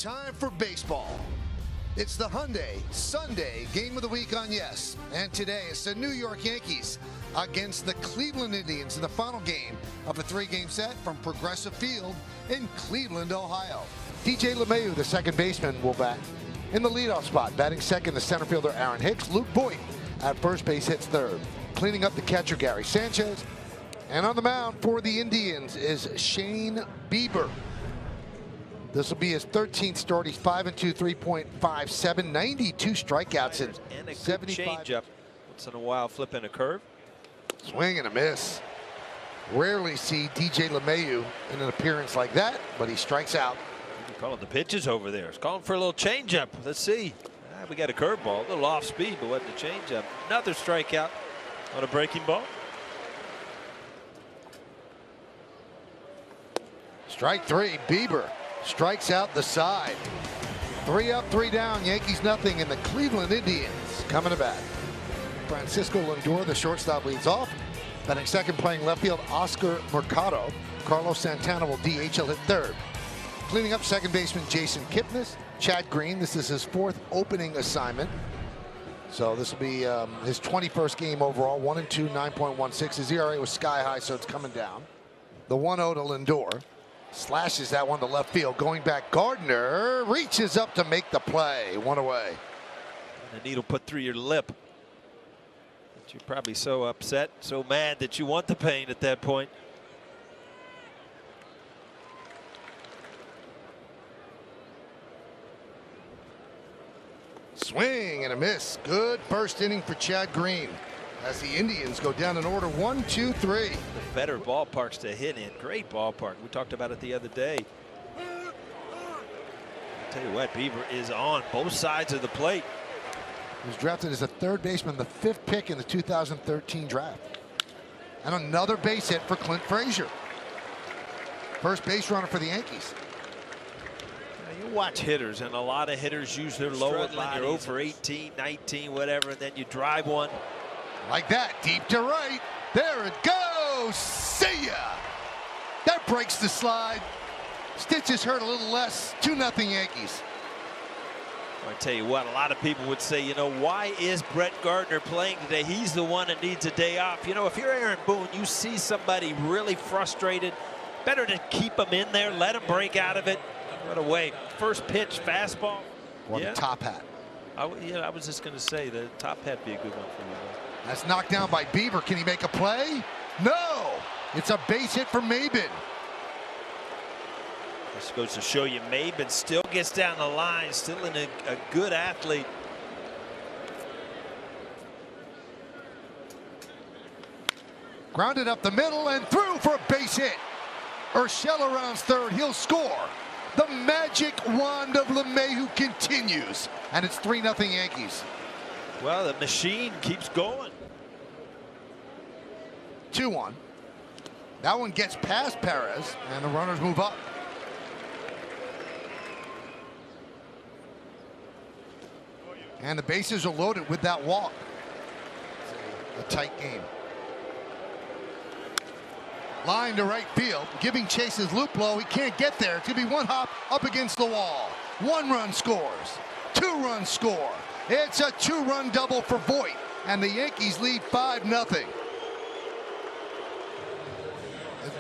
time for baseball. It's the Hyundai Sunday game of the week on Yes. And today it's the New York Yankees against the Cleveland Indians in the final game of a three-game set from Progressive Field in Cleveland, Ohio. DJ LeMahieu, the second baseman, will bat in the leadoff spot. Batting second, the center fielder Aaron Hicks. Luke Voigt at first base hits third. Cleaning up the catcher Gary Sanchez. And on the mound for the Indians is Shane Bieber. This will be his 13th start. He's 5-2, 3.57, 92 strikeouts in and a 75. Changeup. Once in a while, flipping a curve. Swing and a miss. Rarely see DJ LeMahieu in an appearance like that, but he strikes out. He's calling the pitches over there. He's calling for a little changeup. Let's see. We got a curveball, a little off speed, but wasn't a changeup. Another strikeout on a breaking ball. Strike three. Bieber strikes out the side. 3 up, 3 down. Yankees nothing, and the Cleveland Indians coming to bat. Francisco Lindor, the shortstop, leads off. Batting second, playing left field, Oscar Mercado. Carlos Santana will DH. He'll hit third. Cleaning up, second baseman Jason Kipnis. Chad Green, this is his 4th opening assignment. So this will be his 21st game overall. 1-2, 9.16. His ERA was sky high, so it's coming down. The 1-0 to Lindor. Slashes that one to left field. Going back, Gardner reaches up to make the play. One away. And the needle put through your lip. But you're probably so upset, so mad that you want the pain at that point. Swing and a miss. Good first inning for Chad Green as the Indians go down in order 1, 2, 3. The better ballparks to hit in. Great ballpark. We talked about it the other day. I'll tell you what, Bieber is on both sides of the plate. He was drafted as a third baseman, the 5th pick in the 2013 draft. And another base hit for Clint Frazier. First base runner for the Yankees. Now, you watch hitters, and a lot of hitters use their lower line. You're 0 for 18, 19, whatever, and then you drive one. Like that, deep to right. There it goes. See ya. That breaks the slide. Stitches hurt a little less. 2-0 Yankees. I tell you what, a lot of people would say, you know, why is Brett Gardner playing today? He's the one that needs a day off. You know, if you're Aaron Boone, you see somebody really frustrated, better to keep him in there, let him break out of it. Right away. First pitch, fastball. Or the top hat. I was just going to say the top hat be a good one for you. That's knocked down by Bieber. Can he make a play? No. It's a base hit for Maben. This goes to show you, Maben still gets down the line, still a good athlete. Grounded up the middle and through for a base hit. Urshela rounds third. He'll score. The magic wand of LeMahieu continues, and it's 3-0 Yankees. Well, the machine keeps going. 2-1. That one gets past Perez, and the runners move up. And the bases are loaded with that walk. It's a tight game. Line to right field, giving chase his loop blow. He can't get there. It's going to be one hop up against the wall. 1 run scores. 2 runs score. It's a 2-run double for Voigt, and the Yankees lead 5-0.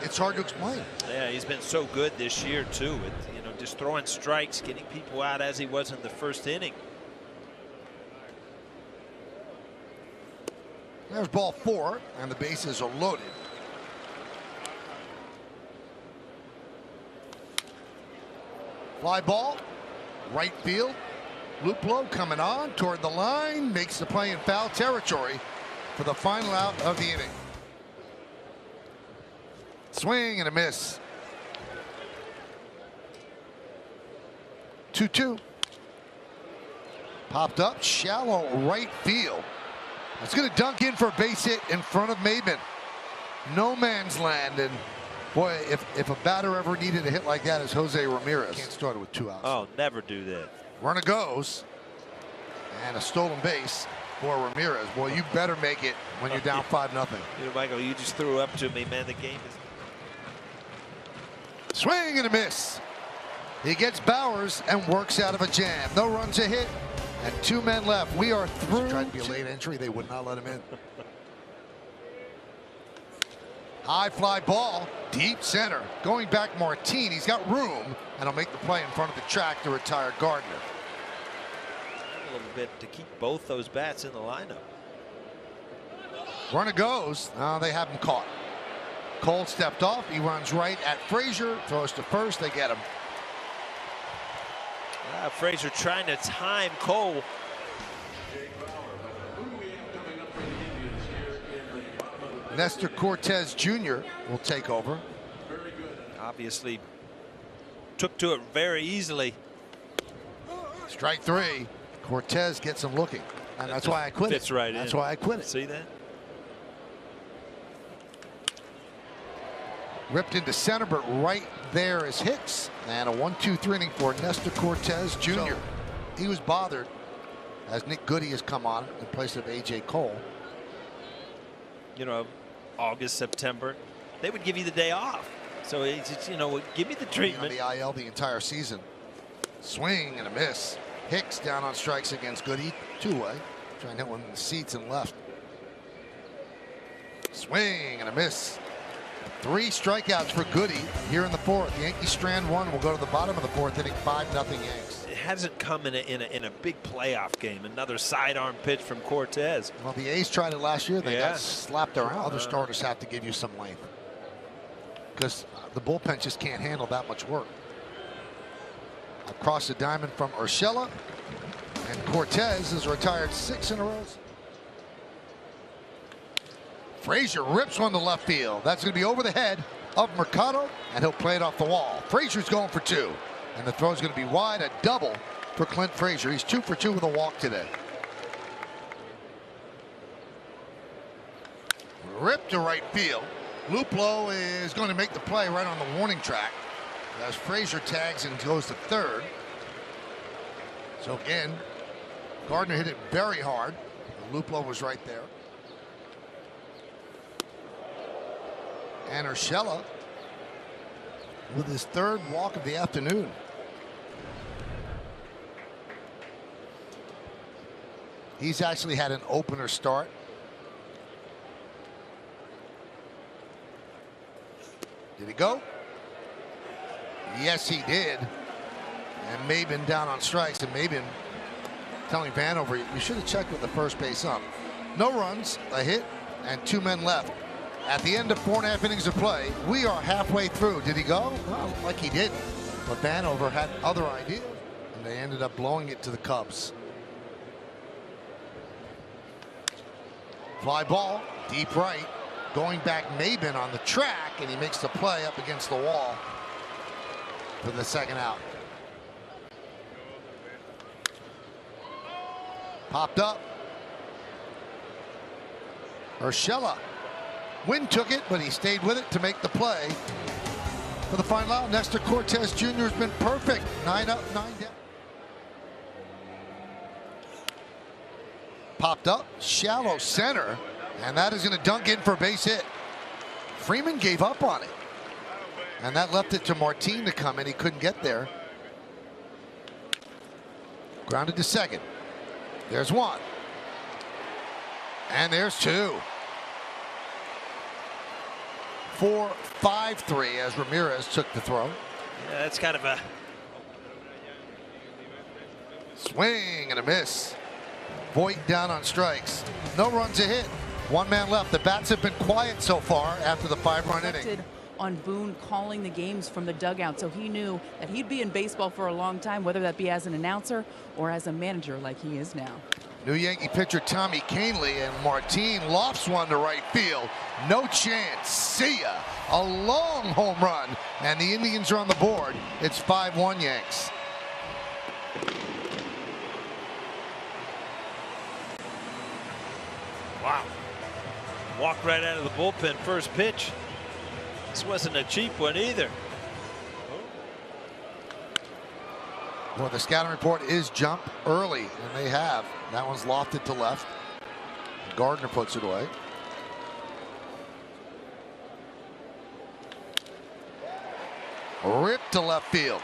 It's hard to explain. Yeah, he's been so good this year too. You know, just throwing strikes, getting people out as he was in the first inning. There's ball 4, and the bases are loaded. Fly ball, right field. Loop blow coming on toward the line, makes the play in foul territory for the final out of the inning. Swing and a miss. 2-2. Popped up, shallow right field. It's going to dunk in for a base hit in front of Maben. No man's land, and boy, if a batter ever needed a hit like that, is Jose Ramirez. Can't start it with 2 outs. Oh, never do that. Runner goes, and a stolen base for Ramirez. Boy, you better make it when you're down 5-0. You know, Michael, you just threw up to me, man. The game is. Swing and a miss. He gets Bowers and works out of a jam. No runs, a hit, and 2 men left. We are through. Tried to be a late entry. They would not let him in. High fly ball, deep center. Going back Martin. He's got room, and he'll make the play in front of the track to retire Gardner. A little bit to keep both those bats in the lineup. Runner goes. They have him caught. Cole stepped off. He runs right at Frazier. Throws to first. They get him. Frazier trying to time Cole. Nestor Cortez Jr. will take over. Obviously took to it very easily. Strike 3. Cortez gets him looking. And that's why I quit Fits it. Right that's in. why I quit it. See that? Ripped into center, but right there is Hicks. And a 1-2-3 inning for Nestor Cortez Jr. So, he was bothered as Nick Goody has come on in place of A.J. Cole. You know, August, September, they would give you the day off. So it's, you know, give me the treatment. On the IL the entire season. Swing and a miss. Hicks down on strikes against Goody. 2-way. Trying to hit one in the seats and left. Swing and a miss. 3 strikeouts for Goody here in the 4th. Yankees strand 1. Will go to the bottom of the 4th inning. 5-0 Yanks. It hasn't come in a big playoff game. Another sidearm pitch from Cortez. Well, the A's tried it last year. They got slapped around. Other starters have to give you some length because the bullpen just can't handle that much work. Across the diamond from Urshela, and Cortez has retired 6 in a row. Frazier rips one to left field. That's going to be over the head of Mercado, and he'll play it off the wall. Frazier's going for 2, and the throw's going to be wide. A double for Clint Frazier. He's 2 for 2 with a walk today. Ripped to right field. Luplow is going to make the play right on the warning track as Frazier tags and goes to 3rd. So again, Gardner hit it very hard. Luplow was right there. And Urshela with his 3rd walk of the afternoon. He's actually had an opener start. Did he go? Yes, he did. And Maben down on strikes, and Maben telling Vanover, you should have checked with the first base ump. No runs, a hit, and 2 men left. At the end of 4.5 innings of play, we are halfway through. Did he go? Well, like he didn't. But Vanover had other ideas, and they ended up blowing it to the Cubs. Fly ball, deep right. Going back Maben on the track, and he makes the play up against the wall for the 2nd out. Popped up. Urshela. Wind took it, but he stayed with it to make the play for the final out. Nestor Cortez Jr. has been perfect. 9 up, 9 down. Popped up, shallow center, and that is going to dunk in for a base hit. Freeman gave up on it, and that left it to Martin to come in. He couldn't get there. Grounded to 2nd. There's 1. And there's 2. 4-5-3 as Ramirez took the throw. Yeah, that's kind of a swing and a miss. Voit down on strikes. No runs, a hit. 1 man left. The bats have been quiet so far after the 5-run inning. On Boone calling the games from the dugout, so he knew that he'd be in baseball for a long time, whether that be as an announcer or as a manager like he is now. New Yankee pitcher Tommy Kahnle, and Martin lofts one to right field. No chance. See ya. A long home run, and the Indians are on the board. It's 5-1 Yanks. wow. Walked right out of the bullpen first pitch. This wasn't a cheap one either. Well, the scouting report is jump early, and they have. That one's lofted to left. Gardner puts it away. Ripped to left field.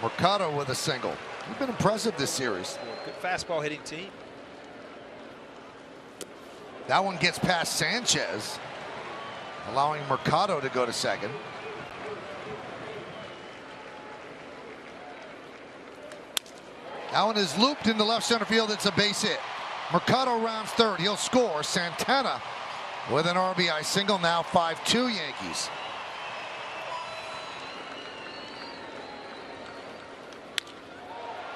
Mercado with a single. He's been impressive this series. Good fastball hitting team. That one gets past Sanchez, allowing Mercado to go to second. That one is looped into left center field. It's a base hit. Mercado rounds third. He'll score. Santana with an RBI single. Now 5-2 Yankees.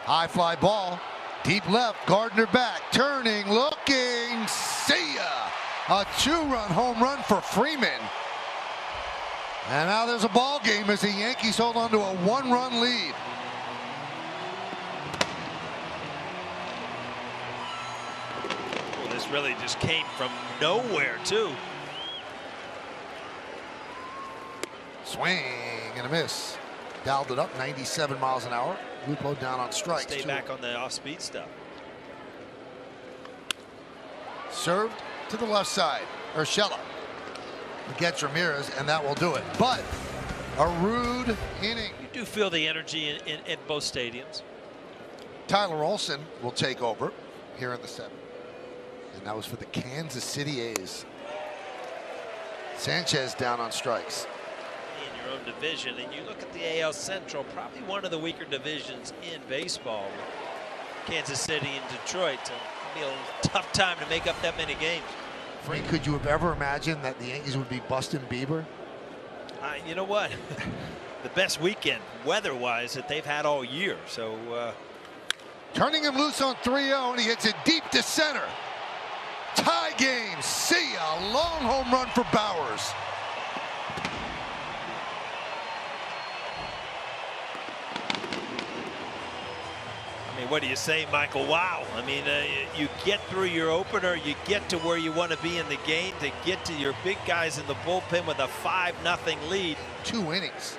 High fly ball. Deep left. Gardner back. Turning. Looking. See ya. A 2-run home run for Freeman. And now there's a ball game as the Yankees hold on to a 1-run lead. This really just came from nowhere, too. Swing and a miss. Dialed it up 97 miles an hour. Lupo down on strikes. Stay back on the off-speed stuff. Served to the left side. Urshela gets Ramirez, and that will do it. But a rude inning. You do feel the energy in both stadiums. Tyler Olson will take over here in the seventh. And that was for the Kansas City A's. Sanchez down on strikes. In your own division, and you look at the AL Central, probably one of the weaker divisions in baseball. Kansas City and Detroit. So it'll be a tough time to make up that many games. Frank, could you have ever imagined that the Yankees would be busting Bieber? You know what? The best weekend, weather-wise, that they've had all year. So turning him loose on 3-0, and he hits it deep to center. Tie game. See ya. Long home run for Bowers. I mean, what do you say, Michael? Wow. I mean, you get through your opener, you get to where you want to be in the game, to get to your big guys in the bullpen with a 5-0 lead. 2 innings.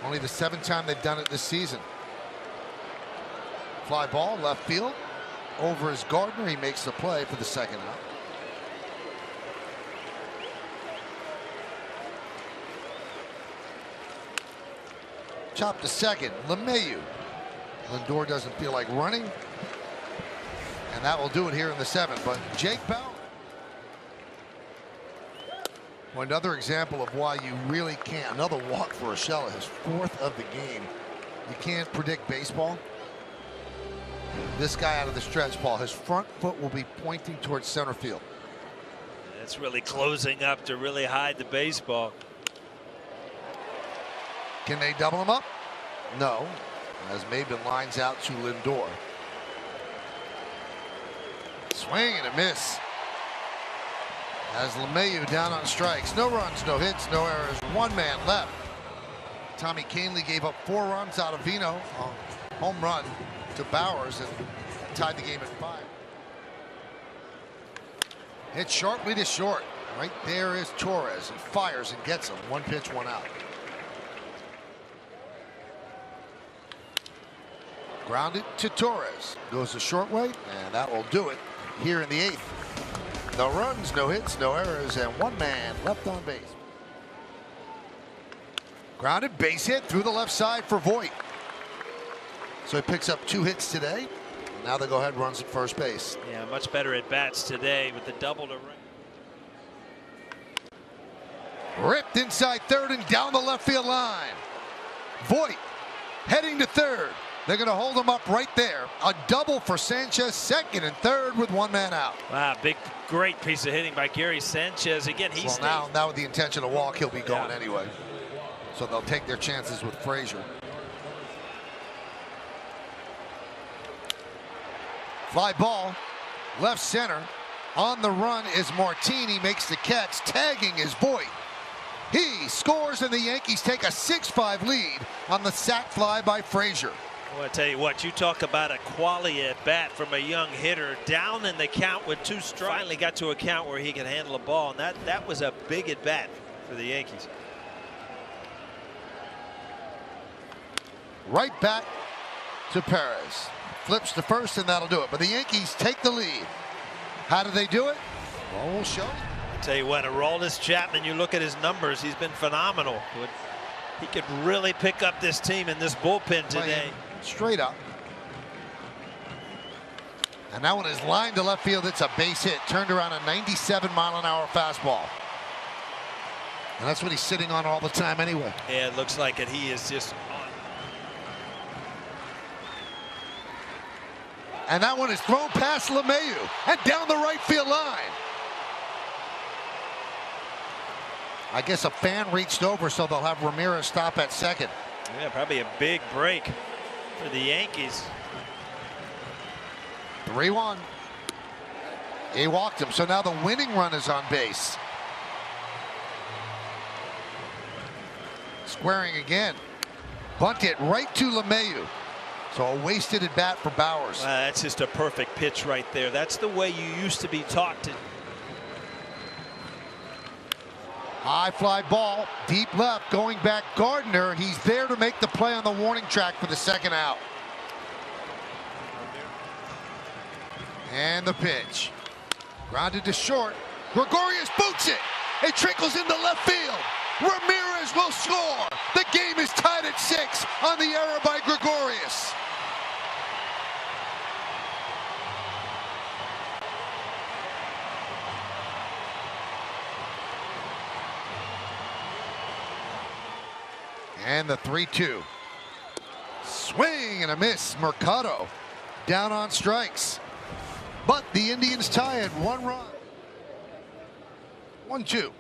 Only the 7th time they've done it this season. Fly ball, left field. Over his Gardner. He makes the play for the second out. Chop to second. LeMahieu. Lindor doesn't feel like running. And that will do it here in the 7th. But Jake Bauer. Well, another example of why you really can't. Another walk for Urshela, his 4th of the game. You can't predict baseball. This guy out of the stretch, Paul, his front foot will be pointing towards center field. It's really closing up to really hide the baseball. Can they double him up? No, as Maben lines out to Lindor. Swing and a miss. As LeMahieu down on strikes. No runs, no hits, no errors. 1 man left. Tommy Kahnle gave up 4 runs out of Vino. Home run to Bowers and tied the game at 5. Hit sharply to short. Right there is Torres. He fires and gets him. 1 pitch, 1 out. Grounded to Torres. Goes the short way, and that will do it here in the 8th. No runs, no hits, no errors, and 1 man left on base. Grounded, base hit through the left side for Voit. So he picks up 2 hits today. Now the go-ahead runs at first base. Yeah, much better at bats today with the double to right. Ripped inside third and down the left field line. Voit heading to third. They're going to hold him up right there. A double for Sanchez, second and third with 1 man out. Wow, great piece of hitting by Gary Sanchez. Again, he's now with the intention to walk, he'll be going anyway. So they'll take their chances with Frazier. Fly ball, left center. On the run is Martini, makes the catch. Tagging is Voit. He scores, and the Yankees take a 6-5 lead on the sac fly by Frazier. Well, I tell you what, you talk about a quality at bat from a young hitter. Down in the count with 2 strikes. Finally got to a count where he could handle a ball, and that was a big at bat for the Yankees. Right back to Perez. Flips to first, and that'll do it. But the Yankees take the lead. How do they do it? Well, we'll show you. I tell you what, Aroldis Chapman, you look at his numbers, he's been phenomenal. He could really pick up this team in this bullpen today. Straight up. And that one is lined to left field. It's a base hit. Turned around a 97-mile-an-hour fastball. And that's what he's sitting on all the time anyway. Yeah, it looks like it. He is just on. And that one is thrown past LeMahieu and down the right field line. I guess a fan reached over, so they'll have Ramirez stop at second. Yeah, probably a big break for the Yankees. 3-1. He walked him, so now the winning run is on base. Squaring again. Bunt it right to LeMahieu. So a wasted at bat for Bowers. That's just a perfect pitch right there. That's the way you used to be taught to. High fly ball, deep left, going back Gardner. He's there to make the play on the warning track for the second out. And the pitch. Grounded to short. Gregorius boots it. It trickles into left field. Ramirez will score. The game is tied at 6 on the error by Gregorius. And the 3-2. Swing and a miss. Mercado down on strikes. But the Indians tie it 1 run. 1-2.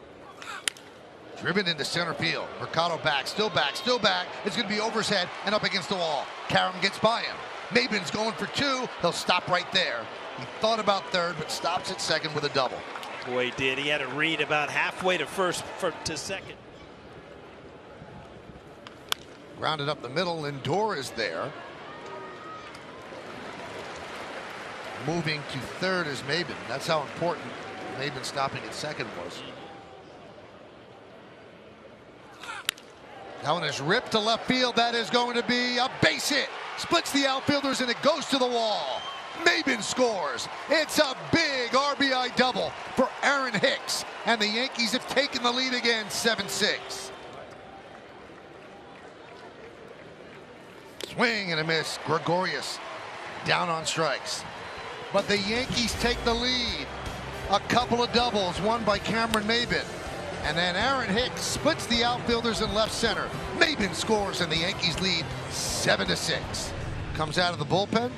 Driven into center field. Mercado back, still back, still back. It's going to be over his head and up against the wall. Karam gets by him. Maybin's going for 2. He'll stop right there. He thought about third, but stops at second with a double. Boy, he did. He had a read about halfway to first to second. Grounded up the middle. Lindor is there. Moving to third is Maybin. That's how important Maybin stopping at second was. That one is ripped to left field. That is going to be a base hit. Splits the outfielders and it goes to the wall. Maybin scores. It's a big RBI double for Aaron Hicks. And the Yankees have taken the lead again, 7-6. Swing and a miss. Gregorius down on strikes. But the Yankees take the lead. A couple of doubles, one by Cameron Maybin. And then Aaron Hicks splits the outfielders in left center. Maybin scores and the Yankees lead 7-6. Comes out of the bullpen.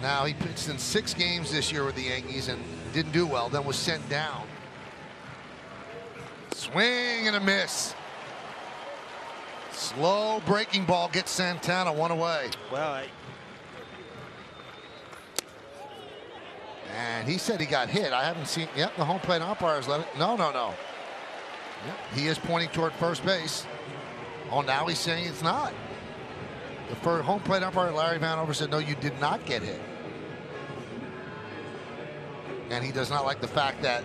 Now he pitched in 6 games this year with the Yankees and didn't do well, then was sent down. Swing and a miss. Slow breaking ball gets Santana 1 away. Well, and he said he got hit. I haven't seen. Yep, the home plate umpires let it. No. Yep, he is pointing toward first base. Oh, now he's saying it's not. The home plate umpire Larry Vanover said, no, you did not get hit. And he does not like the fact that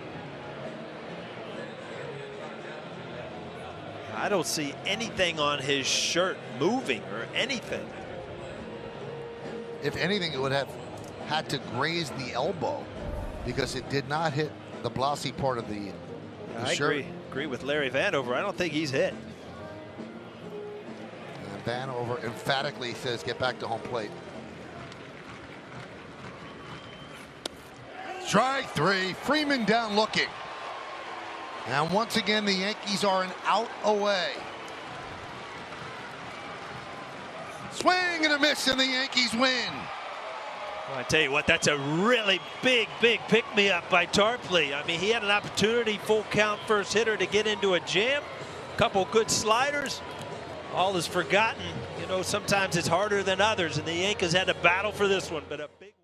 I don't see anything on his shirt moving or anything. If anything, it would have had to graze the elbow because it did not hit the blousy part of the shirt. Agree with Larry Vanover. I don't think he's hit. And Vanover emphatically says, get back to home plate. Strike 3. Freeman down looking. And once again, the Yankees are an out away. Swing and a miss, and the Yankees win. Well, I tell you what, that's a really big pick-me-up by Tarpley. I mean, he had an opportunity, full count first hitter, to get into a jam. Couple good sliders. All is forgotten. You know, sometimes it's harder than others, and the Yankees had to battle for this one, but a big one.